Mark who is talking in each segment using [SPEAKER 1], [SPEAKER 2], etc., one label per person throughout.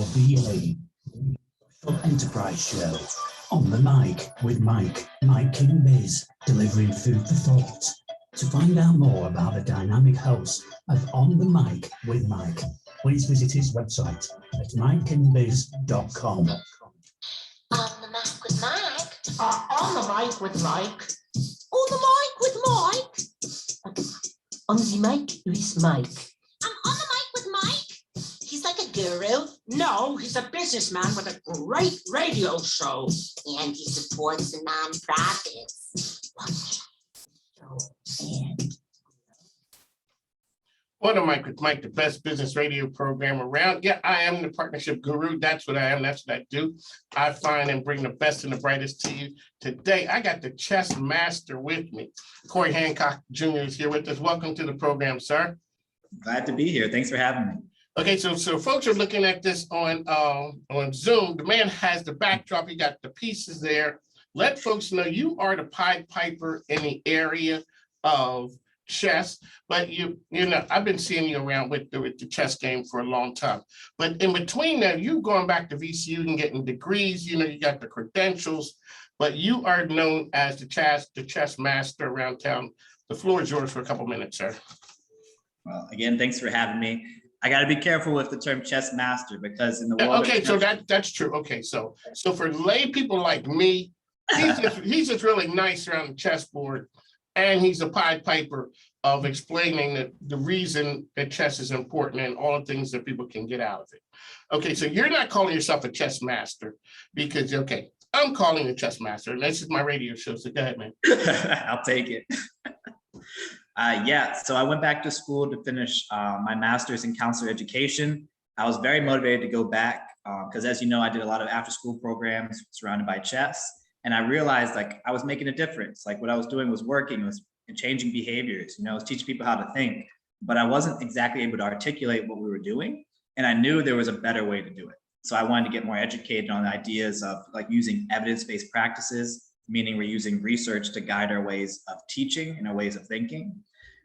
[SPEAKER 1] LBA Enterprise Show. On the mic with Mike King Biz, delivering food for thought. To find out more about the dynamic host of On the Mic with Mike, please visit his website at mikekingbiz.com.
[SPEAKER 2] On the mic with Mike.
[SPEAKER 3] On the mic with Mike.
[SPEAKER 2] On the mic with Mike.
[SPEAKER 3] On the mic with Mike.
[SPEAKER 2] I'm on the mic with Mike. He's like a guru.
[SPEAKER 3] No, he's a businessman with a great radio show.
[SPEAKER 2] And he supports the nonprofits.
[SPEAKER 4] On the Mic with Mike, the best business radio program around. Yeah, I am the partnership guru. That's what I am. That's what I do. I find and bring the best and the brightest to you. Today, I got the chess master with me. Corey Hancock Jr. is here with us. Welcome to the program, sir.
[SPEAKER 5] Glad to be here. Thanks for having me.
[SPEAKER 4] Okay, so folks are looking at this on Zoom. The man has the backdrop. He got the pieces there. Let folks know you are the Pied Piper in the area of chess, but you know I've been seeing you around with the chess game for a long time. But in between that, you going back to VCU and getting degrees. You know, you got the credentials, but you are known as the chess master around town. The floor is yours for a couple minutes, sir.
[SPEAKER 5] Well, again, thanks for having me. I got to be careful with the term chess master because in the world.
[SPEAKER 4] Okay, so that's true. Okay, so for lay people like me, he's just really nice around the chessboard, and he's a Pied Piper of explaining the reason that chess is important and all the things that people can get out of it. Okay, so you're not calling yourself a chess master because, okay, I'm calling a chess master, and this is my radio show, so go ahead, man.
[SPEAKER 5] I'll take it. Yeah, so I went back to school to finish my master's in counselor education. I was very motivated to go back because, as you know, I did a lot of after-school programs surrounded by chess. And I realized like I was making a difference. Like what I was doing was working, it was changing behaviors, you know, I was teaching people how to think, but I wasn't exactly able to articulate what we were doing. And I knew there was a better way to do it. So I wanted to get more educated on the ideas of like using evidence-based practices, meaning we're using research to guide our ways of teaching and our ways of thinking.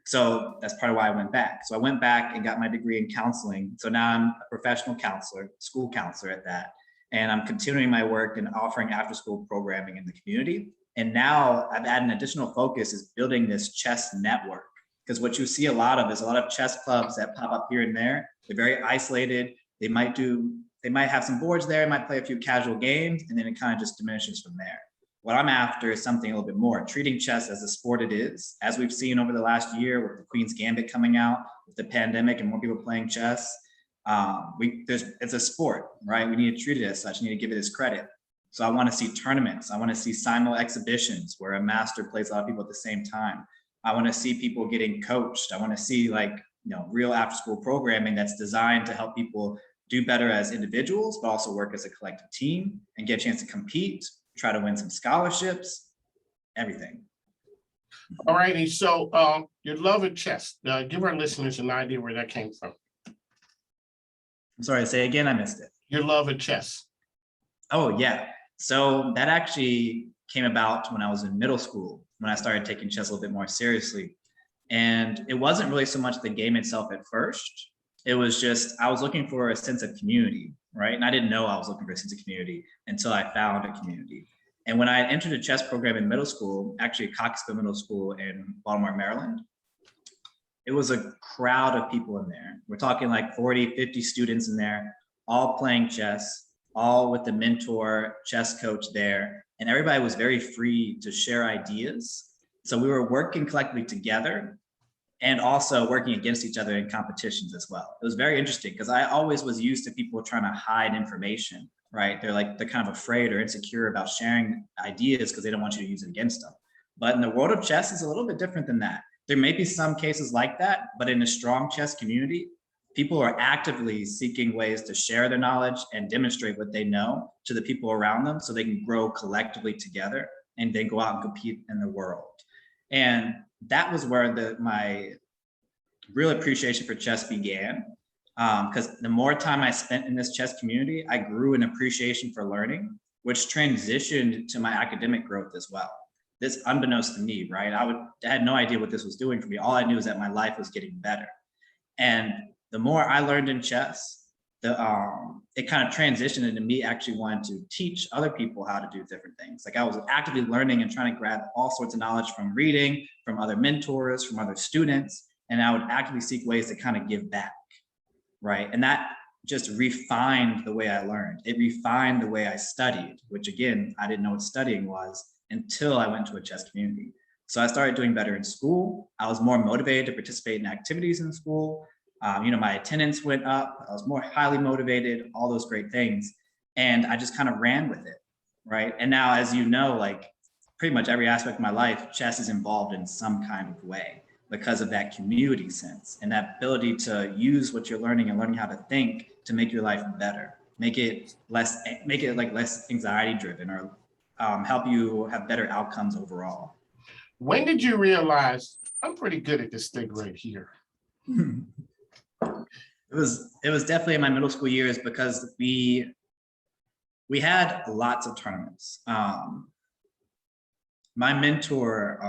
[SPEAKER 5] So that's part of why I went back. So I went back and got my degree in counseling. So now I'm a professional counselor, school counselor at that. And I'm continuing my work and offering after-school programming in the community. And now I've added an additional focus is building this chess network. Because what you see a lot of is a lot of chess clubs that pop up here and there. They're very isolated. They might have some boards there, might play a few casual games, and then it kind of just diminishes from there. What I'm after is something a little bit more, treating chess as a sport it is. As we've seen over the last year with the Queen's Gambit coming out, with the pandemic and more people playing chess, it's a sport, right? We need to treat it as such. We need to give it its credit. So I want to see tournaments. I want to see simul exhibitions where a master plays a lot of people at the same time. I want to see people getting coached. I want to see real after school programming that's designed to help people do better as individuals, but also work as a collective team and get a chance to compete, try to win some scholarships, everything.
[SPEAKER 4] All righty. So your love of chess, give our listeners an idea where that came from.
[SPEAKER 5] I'm sorry, say again, I missed it.
[SPEAKER 4] Your love of chess.
[SPEAKER 5] Oh, yeah. So that actually came about when I was in middle school, when I started taking chess a little bit more seriously. And it wasn't really so much the game itself at first. It was just, I was looking for a sense of community, right? And I didn't know I was looking for a sense of community until I found a community. And when I entered a chess program in middle school, actually Cockeysville Middle School in Baltimore, Maryland, it was a crowd of people in there. We're talking like 40, 50 students in there, all playing chess, all with the mentor chess coach there. And everybody was very free to share ideas. So we were working collectively together and also working against each other in competitions as well. It was very interesting because I always was used to people trying to hide information, right? They're kind of afraid or insecure about sharing ideas because they don't want you to use it against them. But in the world of chess, it's a little bit different than that. There may be some cases like that, but in a strong chess community, people are actively seeking ways to share their knowledge and demonstrate what they know to the people around them so they can grow collectively together and then go out and compete in the world. And that was where my real appreciation for chess began. Because the more time I spent in this chess community, I grew an appreciation for learning, which transitioned to my academic growth as well. This unbeknownst to me, right? I had no idea what this was doing for me. All I knew is that my life was getting better. And the more I learned in chess, it kind of transitioned into me actually wanting to teach other people how to do different things. Like I was actively learning and trying to grab all sorts of knowledge from reading, from other mentors, from other students, and I would actively seek ways to kind of give back, right? And that just refined the way I learned. It refined the way I studied, which again, I didn't know what studying was until I went to a chess community. So I started doing better in school. I was more motivated to participate in activities in school. My attendance went up. I was more highly motivated, all those great things. And I just kind of ran with it, right? And now, as you know, like pretty much every aspect of my life, chess is involved in some kind of way because of that community sense and that ability to use what you're learning and learning how to think to make your life better, make it less anxiety driven, or help you have better outcomes overall.
[SPEAKER 4] When did you realize I'm pretty good at this thing right here?
[SPEAKER 5] It was definitely in my middle school years because we had lots of tournaments. My mentor,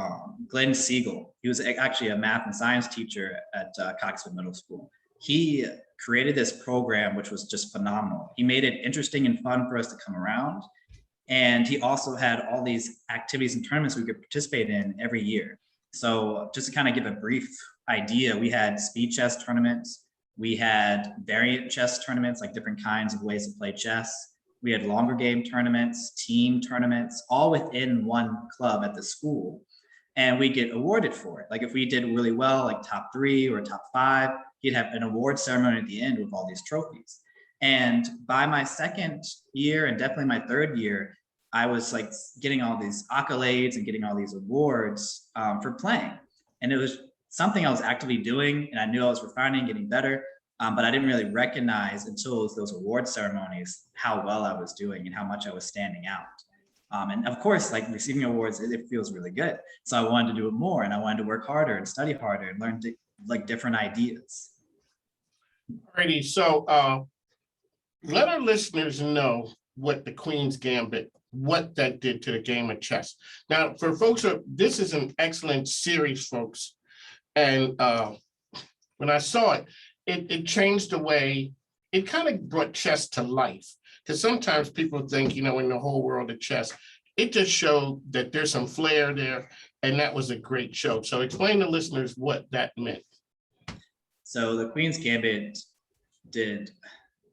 [SPEAKER 5] Glenn Siegel, he was actually a math and science teacher at Coxwood Middle School. He created this program, which was just phenomenal. He made it interesting and fun for us to come around. And he also had all these activities and tournaments we could participate in every year. So just to kind of give a brief idea, we had speed chess tournaments. We had variant chess tournaments, like different kinds of ways to play chess. We had longer game tournaments, team tournaments, all within one club at the school. And we get awarded for it. Like if we did really well, like top 3 or top 5, he'd have an award ceremony at the end with all these trophies. And by my second year and definitely my third year, I was like getting all these accolades and getting all these awards for playing. And it was something I was actively doing, and I knew I was refining, getting better, but I didn't really recognize until it was those award ceremonies how well I was doing and how much I was standing out. And of course, like receiving awards, it feels really good. So I wanted to do it more, and I wanted to work harder and study harder and learn like different ideas.
[SPEAKER 4] Alrighty, so let our listeners know what the Queen's Gambit, what that did to the game of chess. Now, for folks, this is an excellent series, folks. And when I saw it, it changed the way, it kind of brought chess to life. Because sometimes people think, in the whole world of chess, it just showed that there's some flair there, and that was a great show. So explain to listeners what that meant.
[SPEAKER 5] So the Queen's Gambit did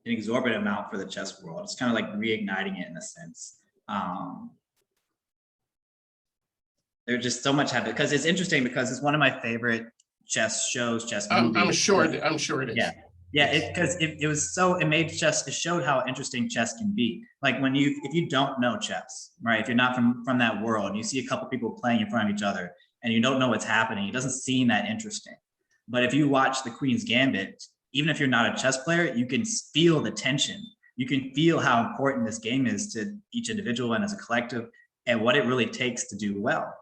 [SPEAKER 5] an exorbitant amount for the chess world. It's kind of like reigniting it in a sense. There's just so much happened because it's interesting because it's one of my favorite chess shows, chess movies.
[SPEAKER 4] I'm sure it is.
[SPEAKER 5] Yeah, because it made chess, it showed how interesting chess can be. Like if you don't know chess, right? If you're not from that world, and you see a couple people playing in front of each other and you don't know what's happening, it doesn't seem that interesting. But if you watch the Queen's Gambit, even if you're not a chess player, you can feel the tension. You can feel how important this game is to each individual and as a collective, and what it really takes to do well.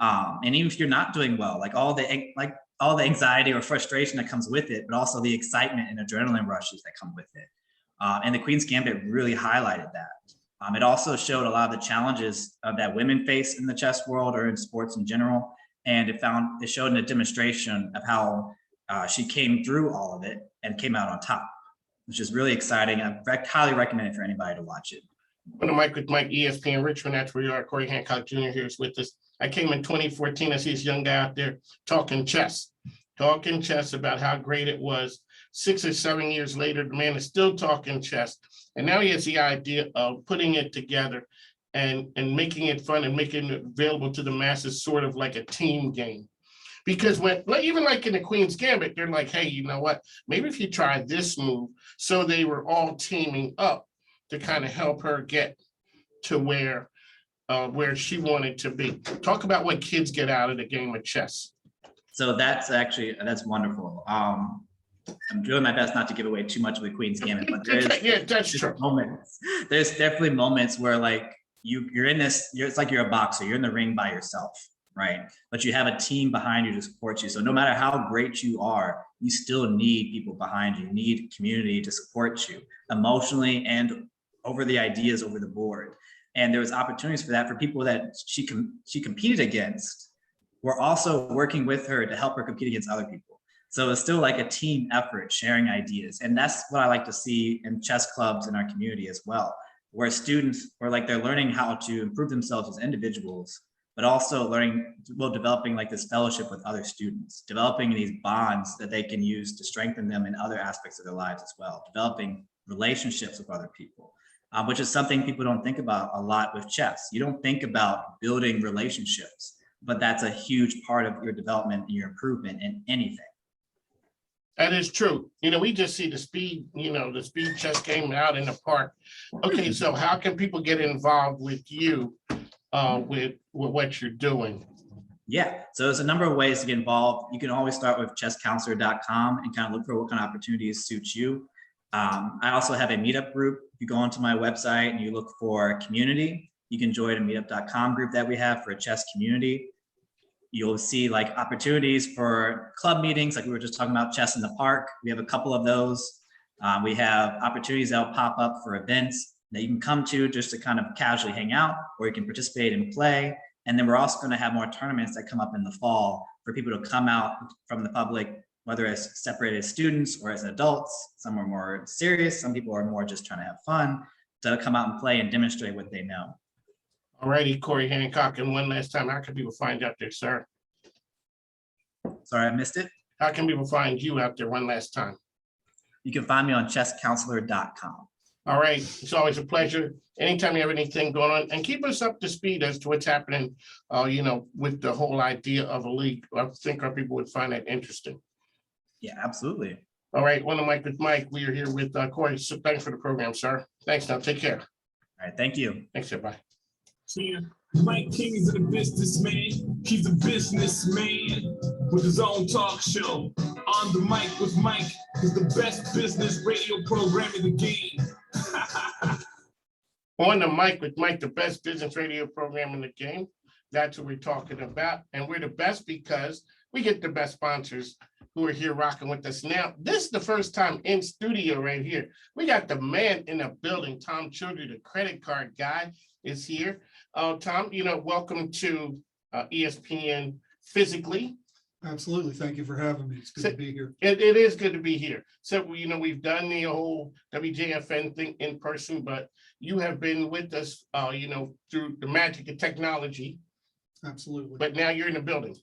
[SPEAKER 5] And even if you're not doing well, like all the anxiety or frustration that comes with it, but also the excitement and adrenaline rushes that come with it. And the Queen's Gambit really highlighted that. It also showed a lot of the challenges that women face in the chess world or in sports in general. And it showed a demonstration of how she came through all of it and came out on top, which is really exciting. I highly recommend it for anybody to watch it.
[SPEAKER 4] On the mic with Mike, ESPN Richmond, that's where you are. Corey Hancock Jr. here is with us. I came in 2014. I see this young guy out there talking chess about how great it was. 6 or 7 years later, the man is still talking chess. And now he has the idea of putting it together and making it fun and making it available to the masses, sort of like a team game. Because even like in the Queen's Gambit, they're like, hey, you know what? Maybe if you try this move. So they were all teaming up to kind of help her get to where she wanted to be. Talk about what kids get out of the game of chess.
[SPEAKER 5] So that's wonderful. I'm doing my best not to give away too much of the Queen's Gambit, but
[SPEAKER 4] that's true.
[SPEAKER 5] There's definitely moments where like you're in this, it's like you're a boxer, you're in the ring by yourself, right? But you have a team behind you to support you. So no matter how great you are, you still need people behind you. You need community to support you emotionally and over the ideas over the board. And there was opportunities for that for people that she competed against. We're also working with her to help her compete against other people. So it's still like a team effort, sharing ideas. And that's what I like to see in chess clubs in our community as well, where students are like, they're learning how to improve themselves as individuals, but also developing like this fellowship with other students, developing these bonds that they can use to strengthen them in other aspects of their lives as well, developing relationships with other people, which is something people don't think about a lot with chess. You don't think about building relationships, but that's a huge part of your development and your improvement in anything.
[SPEAKER 4] That is true. We just see the speed, the speed chess game out in the park. Okay, so how can people get involved with you with what you're doing?
[SPEAKER 5] Yeah, so there's a number of ways to get involved. You can always start with chesscounselor.com and kind of look for what kind of opportunities suit you. I also have a meetup group. If you go onto my website and you look for community, you can join a meetup.com group that we have for a chess community. You'll see like opportunities for club meetings, like we were just talking about chess in the park. We have a couple of those. We have opportunities that will pop up for events that you can come to just to kind of casually hang out, or you can participate and play. And then we're also going to have more tournaments that come up in the fall for people to come out from the public, whether as separated students or as adults. Some are more serious, some people are more just trying to have fun, to come out and play and demonstrate what they know.
[SPEAKER 4] All righty, Corey Hancock, and one last time, how can people find you out there, sir?
[SPEAKER 5] Sorry, I missed it.
[SPEAKER 4] How can people find you out there one last time?
[SPEAKER 5] You can find me on chesscounselor.com.
[SPEAKER 4] All right, it's always a pleasure. Anytime you have anything going on, and keep us up to speed as to what's happening, with the whole idea of a league. I think our people would find that interesting.
[SPEAKER 5] Yeah, absolutely.
[SPEAKER 4] All right, On the Mic with Mike. We are here with Corey. So thanks for the program, sir. Thanks. Now take care.
[SPEAKER 5] All right, thank you.
[SPEAKER 4] Thanks, sir. Bye.
[SPEAKER 6] Mike King is a businessman. He's a businessman with his own talk show. On the Mic with Mike is the best business radio program in the game.
[SPEAKER 4] On the Mic with Mike, the best business radio program in the game. That's what we're talking about. And we're the best because we get the best sponsors who are here rocking with us. Now, this is the first time in studio right here. We got the man in the building, Tom Childry, the credit card guy is here. Tom, welcome to ESPN Physically.
[SPEAKER 7] Absolutely. Thank you for having me. It's good to be here.
[SPEAKER 4] It is good to be here. So, we've done the whole WJFN thing in person, but you have been with us, through the magic of technology.
[SPEAKER 7] Absolutely.
[SPEAKER 4] But now you're in the building.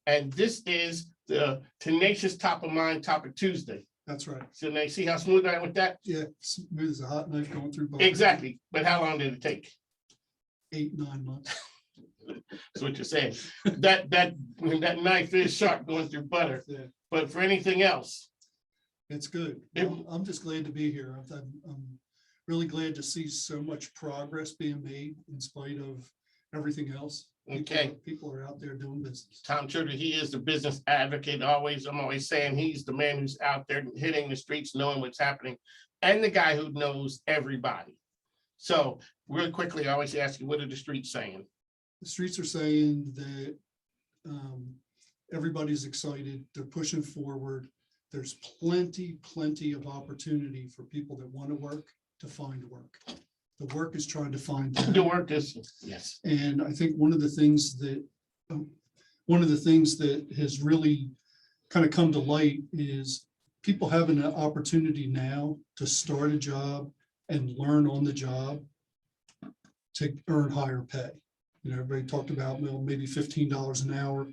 [SPEAKER 4] And this is the tenacious top of mind topic Tuesday.
[SPEAKER 7] That's right.
[SPEAKER 4] So now you see how smooth I am with that?
[SPEAKER 7] Yeah, smooth as a hot knife going through butter.
[SPEAKER 4] Exactly. But how long did it take?
[SPEAKER 7] 8-9 months.
[SPEAKER 4] That's what you're saying. That knife is sharp going through butter.
[SPEAKER 7] Yeah,
[SPEAKER 4] But for anything else,
[SPEAKER 7] it's good.
[SPEAKER 4] It-
[SPEAKER 7] I'm just glad to be here. I'm really glad to see so much progress being made in spite of everything else.
[SPEAKER 4] okay.
[SPEAKER 7] People are out there doing business.
[SPEAKER 4] Tom Childry, he is the business advocate. I'm always saying he's the man who's out there hitting the streets, knowing what's happening, and the guy who knows everybody. So real quickly, I always ask you, what are the streets saying?
[SPEAKER 7] The streets are saying that everybody's excited. They're pushing forward. There's plenty of opportunity for people that want to work to find work. The work is trying to find them.
[SPEAKER 4] The work is, yes.
[SPEAKER 7] And I think one of the things that has really kind of come to light is people having an opportunity now to start a job and learn on the job to earn higher pay. Everybody talked about maybe $15 an hour.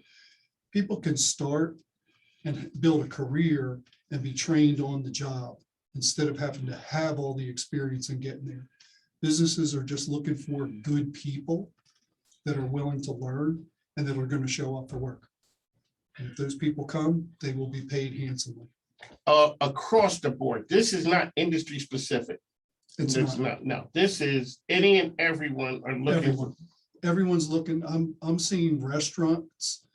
[SPEAKER 7] People can start and build a career and be trained on the job instead of having to have all the experience and getting there. Businesses are just looking for good people that are willing to learn and that are going to show up for work. And if those people come, they will be paid handsomely.
[SPEAKER 4] Across the board, this is not industry specific.
[SPEAKER 7] It's not.
[SPEAKER 4] No, this is any and everyone are looking.
[SPEAKER 7] Everyone's looking. I'm seeing restaurants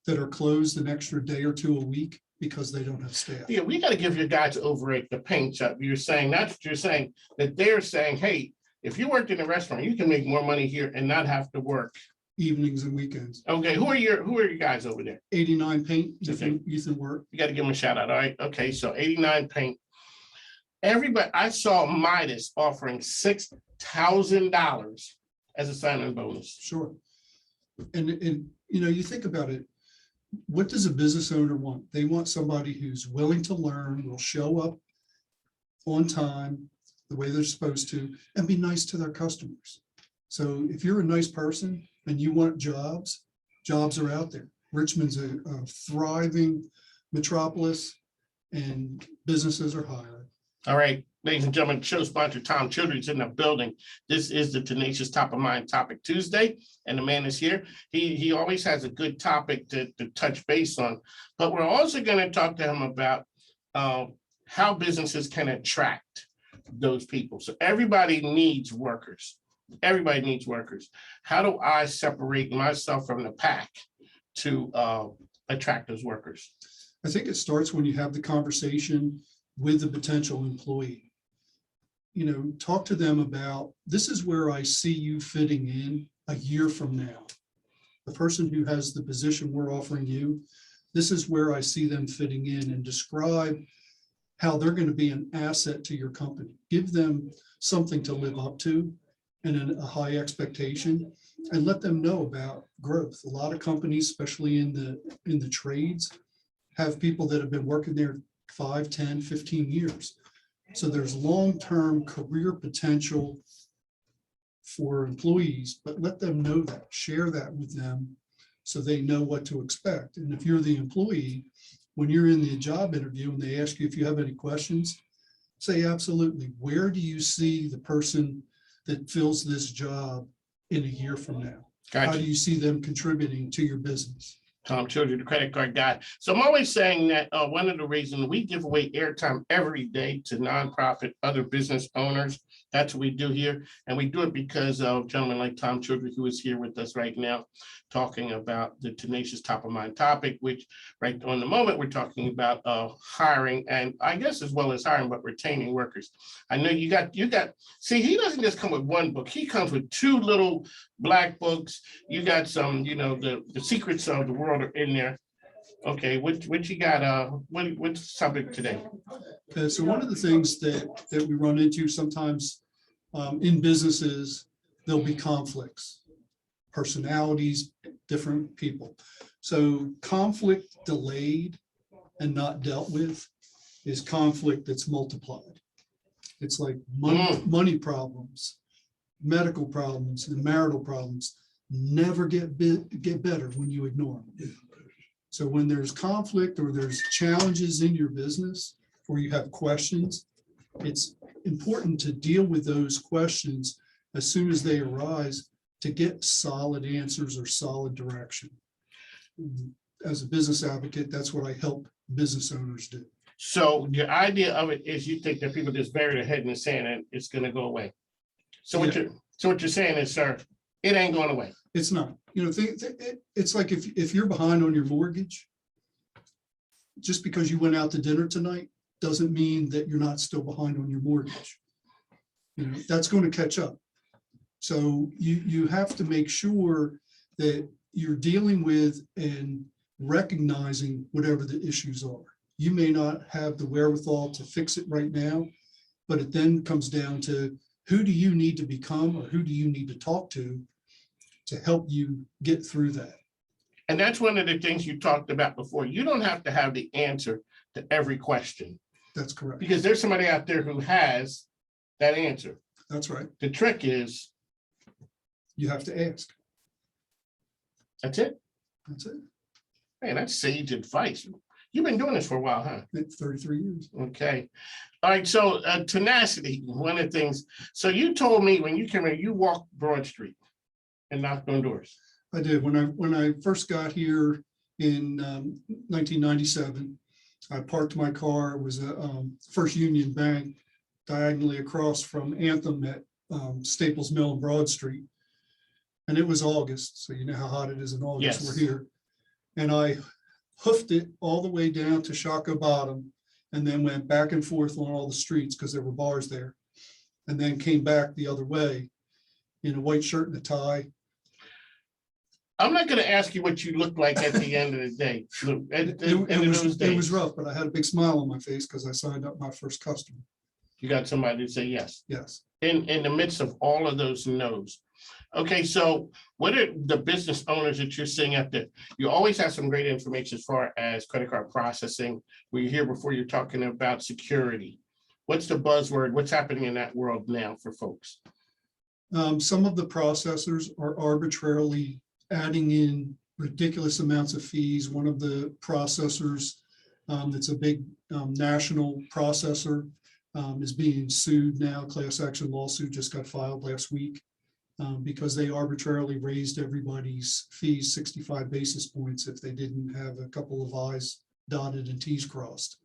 [SPEAKER 7] that are closed an extra day or two a week because they don't have staff.
[SPEAKER 4] Yeah, we got to give you guys over at the paint shop. You're saying, that's what you're saying, that they're saying, hey, if you worked in a restaurant, you can make more money here and not have to work
[SPEAKER 7] Evenings and weekends.
[SPEAKER 4] Okay, who are you guys over there?
[SPEAKER 7] 89 Paint,
[SPEAKER 4] Okay.
[SPEAKER 7] Ethan Work.
[SPEAKER 4] You got to give them a shout out. All right. Okay, so 89 Paint. Everybody, I saw Midas offering $6,000 as a sign-on bonus.
[SPEAKER 7] Sure. And you think about it, what does a business owner want? They want somebody who's willing to learn, will show up on time, the way they're supposed to, and be nice to their customers. So if you're a nice person and you want jobs, jobs are out there. Richmond's a thriving metropolis and businesses are hiring.
[SPEAKER 4] All right, ladies and gentlemen, show sponsor Tom Children's in the building. This is the Tenacious Top of Mind Topic Tuesday, and the man is here. He always has a good topic to touch base on, but we're also going to talk to him about how businesses can attract those people. So everybody needs workers. Everybody needs workers. How do I separate myself from the pack to attract those workers?
[SPEAKER 7] I think it starts when you have the conversation with the potential employee. You know, talk to them about, this is where I see you fitting in a year from now. The person who has the position we're offering you, this is where I see them fitting in, and describe how they're going to be an asset to your company. Give them something to live up to and a high expectation, and let them know about growth. A lot of companies, especially in the trades, have people that have been working there 5, 10, 15 years. So there's long-term career potential for employees, but let them know that, share that with them so they know what to expect. And if you're the employee, when you're in the job interview and they ask you if you have any questions, say absolutely. Where do you see the person that fills this job in a year from now? How
[SPEAKER 4] Gotcha.
[SPEAKER 7] do you see them contributing to your business?
[SPEAKER 4] Tom Children, the credit card guy. So I'm always saying that one of the reasons we give away airtime every day to nonprofit, other business owners. That's what we do here. And we do it because of gentlemen like Tom Children, who is here with us right now, talking about the Tenacious Top of Mind topic, which right on the moment, we're talking about hiring, and I guess as well as hiring, but retaining workers. I know you got, see, he doesn't just come with one book. He comes with 2 little black books. You got some, you know, the secrets of the world are in there. Okay, what you got, what's the subject today?
[SPEAKER 7] Okay, so one of the things that we run into sometimes in businesses, there'll be conflicts, personalities, different people. So conflict delayed and not dealt with is conflict that's multiplied. It's like money problems, medical problems, and marital problems never get better when you ignore them. So when there's conflict or there's challenges in your business, or you have questions, it's important to deal with those questions as soon as they arise to get solid answers or solid direction. As a business advocate, that's what I help business owners do.
[SPEAKER 4] So your idea of it is you think that people just bury their head in the sand and it's going to go away. So what you're saying is, sir, it ain't going away.
[SPEAKER 7] It's not, you know, it's like if you're behind on your mortgage, just because you went out to dinner tonight doesn't mean that you're not still behind on your mortgage. You know, that's going to catch up. So you have to make sure that you're dealing with and recognizing whatever the issues are. You may not have the wherewithal to fix it right now, but it then comes down to who do you need to become, or who do you need to talk to help you get through that.
[SPEAKER 4] And that's one of the things you talked about before. You don't have to have the answer to every question,
[SPEAKER 7] That's correct.
[SPEAKER 4] because there's somebody out there who has that answer.
[SPEAKER 7] That's right.
[SPEAKER 4] The trick is,
[SPEAKER 7] You have to ask.
[SPEAKER 4] that's it.
[SPEAKER 7] That's it.
[SPEAKER 4] Man, that's sage advice. You've been doing this for a while, huh?
[SPEAKER 7] It's 33 years.
[SPEAKER 4] Okay. All right. So tenacity, one of the things. So you told me when you came in, you walked Broad Street and knocked on doors.
[SPEAKER 7] I did. When I first got here in 1997, I parked my car. It was a First Union Bank diagonally across from Anthem at Staples Mill and Broad Street. And it was August, so you know how hot it is in August.
[SPEAKER 4] Yes.
[SPEAKER 7] We're here. And I hoofed it all the way down to Shockoe Bottom, and then went back and forth on all the streets because there were bars there, and then came back the other way in a white shirt and a tie.
[SPEAKER 4] I'm not going to ask you what you look like at the end of the day.
[SPEAKER 7] It was rough, but I had a big smile on my face because I signed up my first customer.
[SPEAKER 4] You got somebody to say yes.
[SPEAKER 7] Yes.
[SPEAKER 4] In the midst of all of those no's, Okay, so what are the business owners that you're seeing out there? You always have some great information as far as credit card processing. We hear before you're talking about security. What's the buzzword? What's happening in that world now for folks?
[SPEAKER 7] Some of the processors are arbitrarily adding in ridiculous amounts of fees. One of the processors, that's a big national processor, is being sued now. Class action lawsuit just got filed last week because they arbitrarily raised everybody's fees 65 basis points if they didn't have a couple of I's dotted and T's crossed.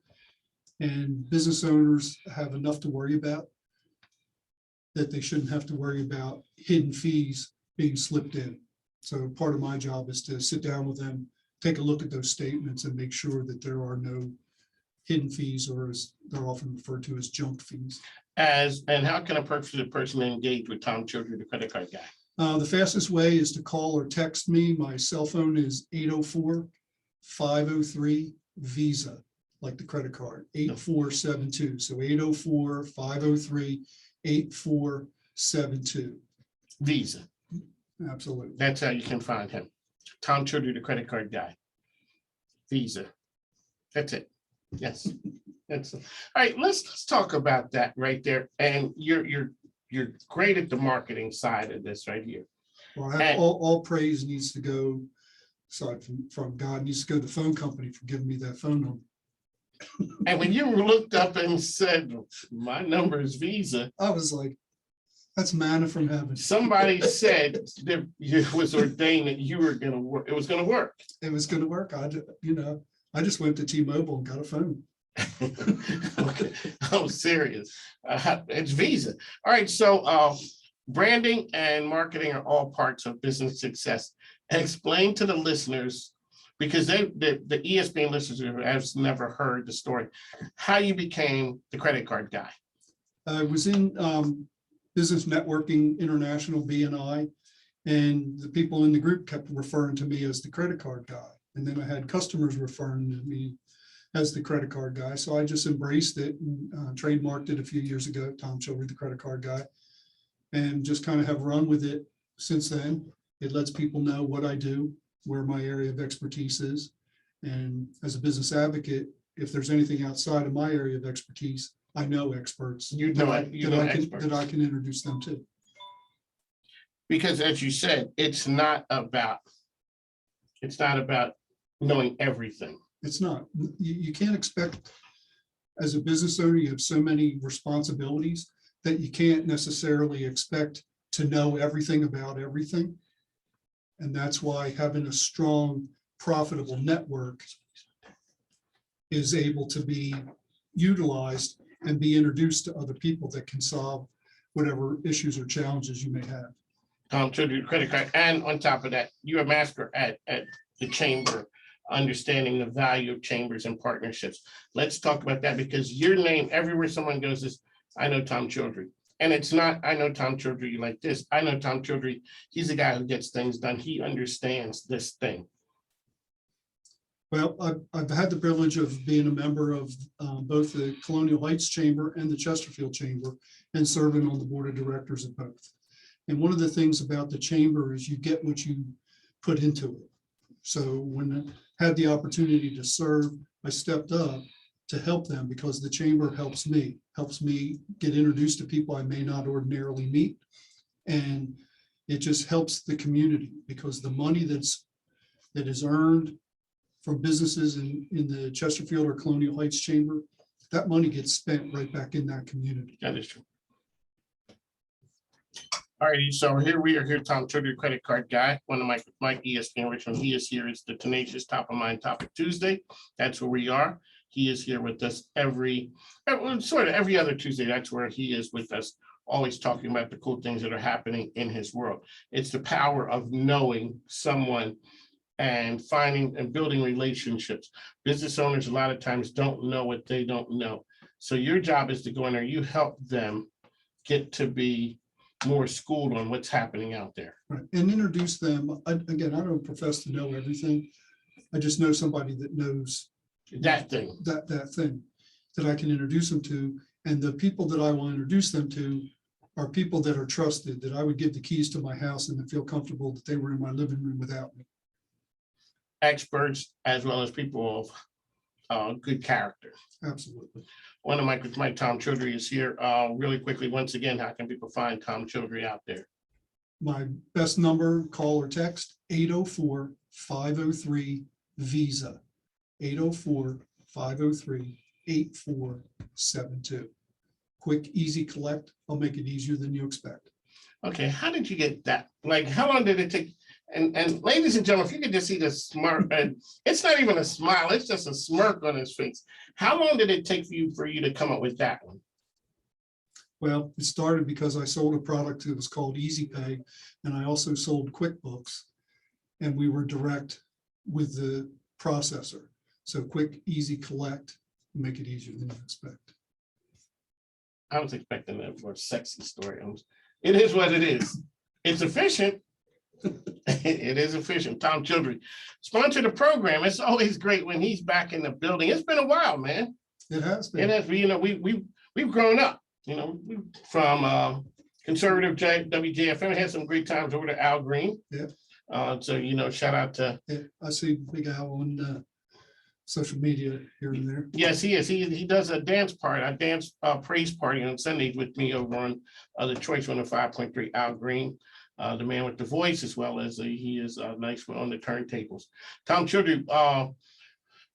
[SPEAKER 7] And business owners have enough to worry about that they shouldn't have to worry about hidden fees being slipped in. So part of my job is to sit down with them, take a look at those statements and make sure that there are no hidden fees, or as they're often referred to as junk fees.
[SPEAKER 4] And how can a person engage with Tom Childry, the credit card guy?
[SPEAKER 7] The fastest way is to call or text me. My cell phone is 804-503-VISA, like the credit card, 8472. So 804-503-8472.
[SPEAKER 4] Visa.
[SPEAKER 7] Absolutely.
[SPEAKER 4] That's how you can find him. Tom Childry, the credit card guy. Visa. That's it. Yes. That's all right. Let's talk about that right there. And you're great at the marketing side of this right here.
[SPEAKER 7] Well, I have all praise needs to go, aside from God, needs to go to the phone company for giving me that phone number.
[SPEAKER 4] And when you looked up and said, my number is Visa,
[SPEAKER 7] I was like, that's manna from heaven.
[SPEAKER 4] somebody said that it was ordained that you were going to work. It was going to work.
[SPEAKER 7] It was going to work. I just went to T-Mobile and got a phone.
[SPEAKER 4] Okay, I'm serious. It's Visa. All right, so branding and marketing are all parts of business success. Explain to the listeners, because the ESPN listeners have never heard the story, how you became the credit card guy.
[SPEAKER 7] I was in Business Networking International, BNI, and the people in the group kept referring to me as the credit card guy. And then I had customers referring to me as the credit card guy. So I just embraced it and trademarked it a few years ago, Tom Childry, the credit card guy, and just kind of have run with it since then. It lets people know what I do, where my area of expertise is. And as a business advocate, if there's anything outside of my area of expertise, I know experts.
[SPEAKER 4] That
[SPEAKER 7] I can introduce them to.
[SPEAKER 4] Because as you said, it's not about knowing everything.
[SPEAKER 7] It's not. You can't expect, as a business owner, you have so many responsibilities that you can't necessarily expect to know everything about everything. And that's why having a strong, profitable network is able to be utilized and be introduced to other people that can solve whatever issues or challenges you may have.
[SPEAKER 4] Tom Childry, credit card, and on top of that, you're a master at the chamber, understanding the value of chambers and partnerships. Let's talk about that, because your name everywhere someone goes is, I know Tom Childry. And it's not, I know Tom Childry like this. I know Tom Childry. He's a guy who gets things done. He understands this thing.
[SPEAKER 7] Well, I've had the privilege of being a member of both the Colonial Heights Chamber and the Chesterfield Chamber, and serving on the board of directors of both. And one of the things about the chamber is you get what you put into it. So when I had the opportunity to serve, I stepped up to help them, because the chamber helps me get introduced to people I may not ordinarily meet. And it just helps the community, because the money that is earned from businesses in the Chesterfield or Colonial Heights Chamber, that money gets spent right back in that community.
[SPEAKER 4] That is true. All righty, so here we are here, Tom Childry, credit card guy, one of my ESPN Richmond. He is here. It's the Tenacious Top of Mind Topic Tuesday. That's where we are. He is here with us every other Tuesday. That's where he is with us, always talking about the cool things that are happening in his world. It's the power of knowing someone and finding and building relationships. Business owners a lot of times don't know what they don't know. So your job is to go in there, you help them get to be more schooled on what's happening out there.
[SPEAKER 7] Right. And introduce them. Again, I don't profess to know everything. I just know somebody that knows
[SPEAKER 4] That thing.
[SPEAKER 7] that thing that I can introduce them to. And the people that I will introduce them to are people that are trusted, that I would give the keys to my house and then feel comfortable that they were in my living room without me.
[SPEAKER 4] Experts as well as people of good character.
[SPEAKER 7] Absolutely.
[SPEAKER 4] One of my Tom Childry is here. Really quickly, once again, how can people find Tom Childry out there?
[SPEAKER 7] My best number, call or text, 804-503-VISA, 804-503-8472. Quick, easy collect. I'll make it easier than you expect.
[SPEAKER 4] Okay, how did you get that? Like, how long did it take? And ladies and gentlemen, if you could just see the smart, and it's not even a smile, it's just a smirk on his face. How long did it take for you to come up with that one?
[SPEAKER 7] Well, it started because I sold a product that was called Easy Pay, and I also sold QuickBooks, and we were direct with the processor. So quick, easy collect, make it easier than you expect.
[SPEAKER 4] I was expecting that for a sexy story. It is what it is. It's efficient. It is efficient. Tom Childry, sponsor the program. It's always great when he's back in the building. It's been a while, man.
[SPEAKER 7] It has
[SPEAKER 4] It
[SPEAKER 7] been.
[SPEAKER 4] has, we've grown up, from conservative WJFM. Had some great times over to Al Green.
[SPEAKER 7] Yeah.
[SPEAKER 4] So, shout out to.
[SPEAKER 7] Yeah, I see Big Al on social media here and there.
[SPEAKER 4] Yes, he is. He does a dance praise party on Sundays with me over on the Choice 105.3 Al Green, the man with the voice, as well as he is nice on the turntables. Tom Childry,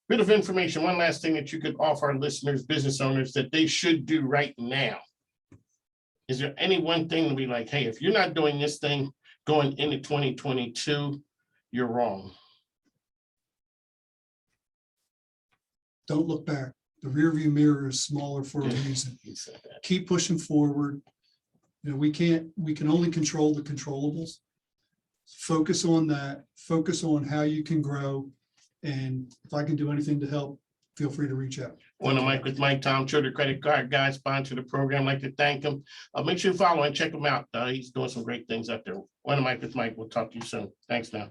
[SPEAKER 4] bit of information. One last thing that you could offer our listeners, business owners, that they should do right now. Is there any one thing to be like, hey, if you're not doing this thing going into 2022, you're wrong?
[SPEAKER 7] Don't look back. The rearview mirror is smaller for a reason.
[SPEAKER 4] He said that.
[SPEAKER 7] Keep pushing forward. We can only control the controllables. Focus on that. Focus on how you can grow. And if I can do anything to help, feel free to reach out.
[SPEAKER 4] One of Mike with Mike, Tom Childry, credit card guy, sponsor the program. I'd like to thank him. Make sure you follow and check him out. He's doing some great things out there. One of Mike with Mike. We'll talk to you soon. Thanks now.